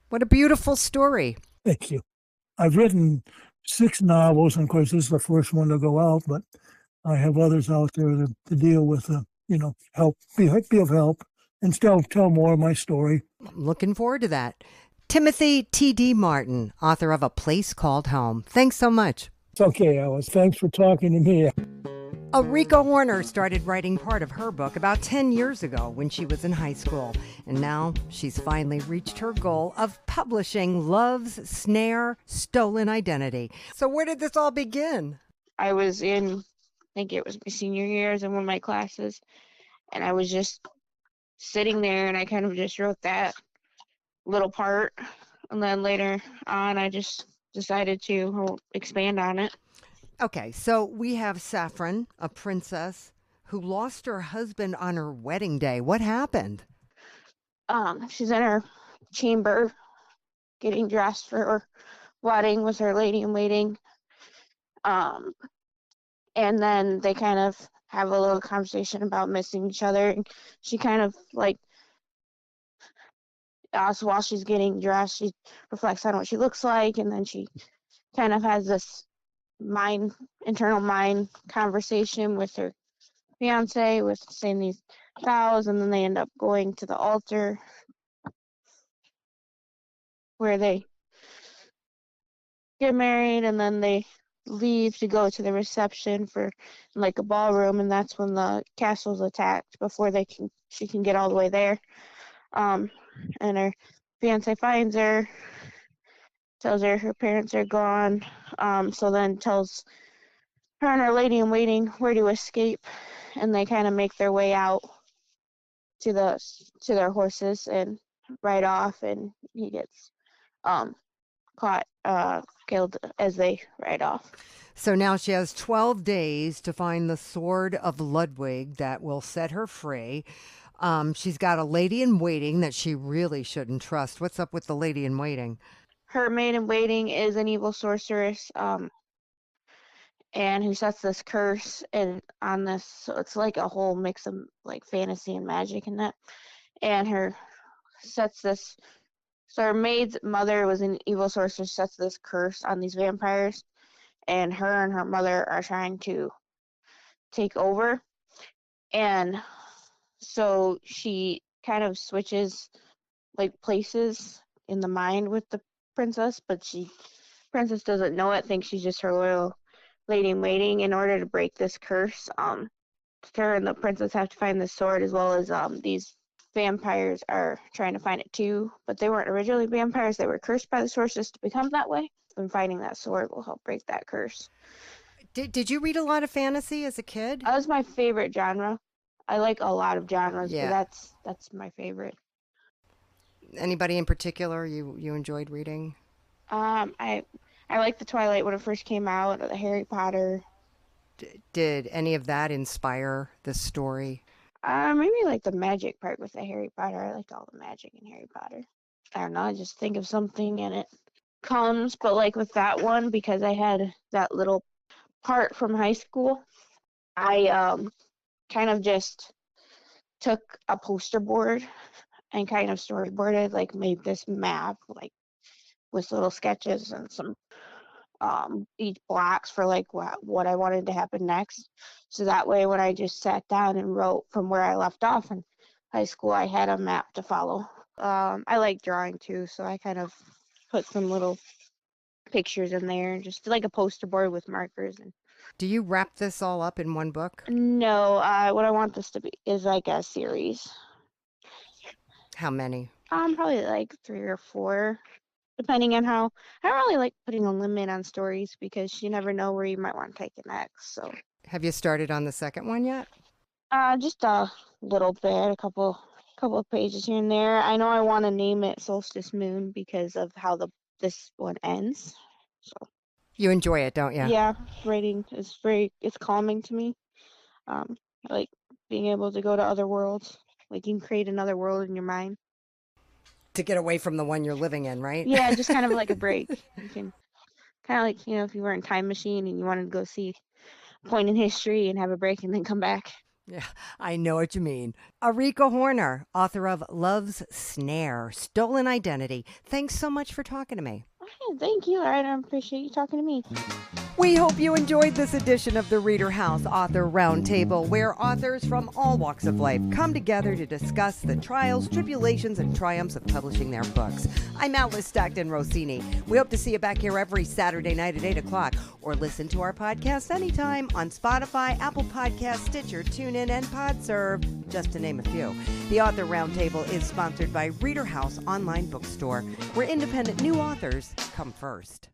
What a beautiful story.
Thank you. I've written 6 novels, and of course this is the first one to go out, but I have others out there to deal with, be of help, and still tell more of my story.
I'm looking forward to that. Timothy T.D. Martin, author of A Place Called Home. Thanks so much.
It's okay, Alice. Thanks for talking to me.
Arika Horner started writing part of her book about 10 years ago when she was in high school. And now she's finally reached her goal of publishing Love's Snare, Stolen Identity. So where did this all begin?
I was in, I think it was my senior year, in one of my classes. And I was just sitting there and I kind of just wrote that little part. And then later on, I just decided to expand on it.
Okay, so we have Saffron, a princess who lost her husband on her wedding day. What happened?
She's in her chamber getting dressed for her wedding with her lady in waiting. And then they kind of have a little conversation about missing each other. And she kind of so while she's getting dressed, she reflects on what she looks like. And then she kind of has this internal mind conversation with her fiance, with saying these vows, and then they end up going to the altar where they get married, and then they leave to go to the reception for a ballroom, and that's when the castle's attacked before she can get all the way there. And her fiance finds her, tells her her parents are gone, so then tells her and her lady in waiting where to escape, and they kind of make their way out to their horses and ride off, and he gets killed as they ride off.
So now she has 12 days to find the sword of Ludwig that will set her free. She's got a lady in waiting that she really shouldn't trust. What's up with the lady in waiting?
Her maid in waiting is an evil sorceress, and who sets this curse on this. So it's like a whole mix of fantasy and magic in that. And her maid's mother was an evil sorceress, sets this curse on these vampires, and her mother are trying to take over. And so she kind of switches places in the mind with the princess, but princess doesn't know it, thinks she's just her loyal lady in waiting. In order to break this curse, her and the princess have to find the sword, as well as these vampires are trying to find it too, but they weren't originally vampires. They were cursed by the sorceress to become that way, and finding that sword will help break that curse.
Did you read a lot of fantasy as a kid?
That was my favorite genre. I like a lot of genres,
yeah.
But that's my favorite.
Anybody in particular you enjoyed reading?
I liked the Twilight when it first came out, the Harry Potter.
Did any of that inspire the story?
Maybe the magic part with the Harry Potter. I liked all the magic in Harry Potter. I don't know, I just think of something and it comes, but with that one, because I had that little part from high school, I kind of just took a poster board and kind of storyboarded, made this map, with little sketches and some each blocks for what I wanted to happen next. So that way, when I just sat down and wrote from where I left off in high school, I had a map to follow. I like drawing too, so I kind of put some little pictures in there, just like a poster board with markers.
Do you wrap this all up in one book?
No, what I want this to be is a series.
How many?
Probably 3 or 4, depending on how. I don't really like putting a limit on stories because you never know where you might want to take it next. So
Have you started on the second one yet?
Just a little bit, a couple of pages here and there. I know I want to name it Solstice Moon because of how this one ends. So
You enjoy it, don't you?
yeah, writing is it's calming to me. I like being able to go to other worlds. Like you can create another world in your mind.
To get away from the one you're living in, right?
Yeah, just kind of like a break. You can kind of like, if you were in a time machine and you wanted to go see a point in history and have a break and then come back.
Yeah, I know what you mean. Arika Horner, author of Love's Snare, Stolen Identity. Thanks so much for talking to me.
Okay, thank you. I appreciate you talking to me.
We hope you enjoyed this edition of the Reader House Author Roundtable, where authors from all walks of life come together to discuss the trials, tribulations, and triumphs of publishing their books. I'm Alice Stockton Rossini. We hope to see you back here every Saturday night at 8 o'clock, or listen to our podcast anytime on Spotify, Apple Podcasts, Stitcher, TuneIn, and PodServe, just to name a few. The Author Roundtable is sponsored by ReaderHouse Online Bookstore, where independent new authors come first.